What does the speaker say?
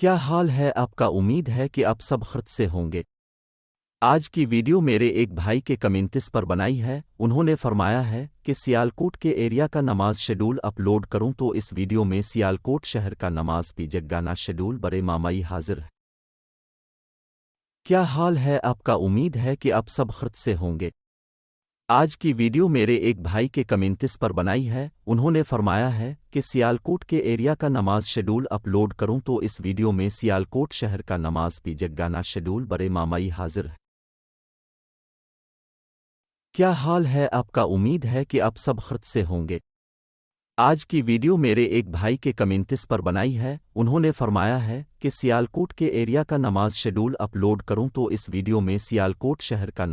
क्या हाल है आपका। उम्मीद है कि आप सब खैरियत से होंगे। आज की वीडियो मेरे एक भाई के कमेंट्स पर बनाई है। उन्होंने फरमाया है कि सियालकोट के एरिया का नमाज शेड्यूल अपलोड करूं, तो इस वीडियो में सियालकोट शहर का नमाज पी जगगाना शेड्यूल बड़े मामाई हाजिर है। क्या हाल है आपका। उम्मीद है कि आप सब खैरियत से होंगे। आज की वीडियो मेरे एक भाई के कमेंट्स पर बनाई है। उन्होंने फरमाया है कि सियालकोट के एरिया का नमाज शेड्यूल अपलोड करूं, तो इस वीडियो में सियालकोट शहर का नमाज पी जगगाना शेड्यूल बड़े मामाई हाजिर है। क्या हाल है आपका। उम्मीद है कि आप सब खैरियत से होंगे। आज की वीडियो मेरे एक भाई के कमेंट्स पर बनाई है। उन्होंने फरमाया है कि सियालकोट के एरिया का नमाज शेड्यूल अपलोड करूं, तो इस वीडियो में सियालकोट शहर का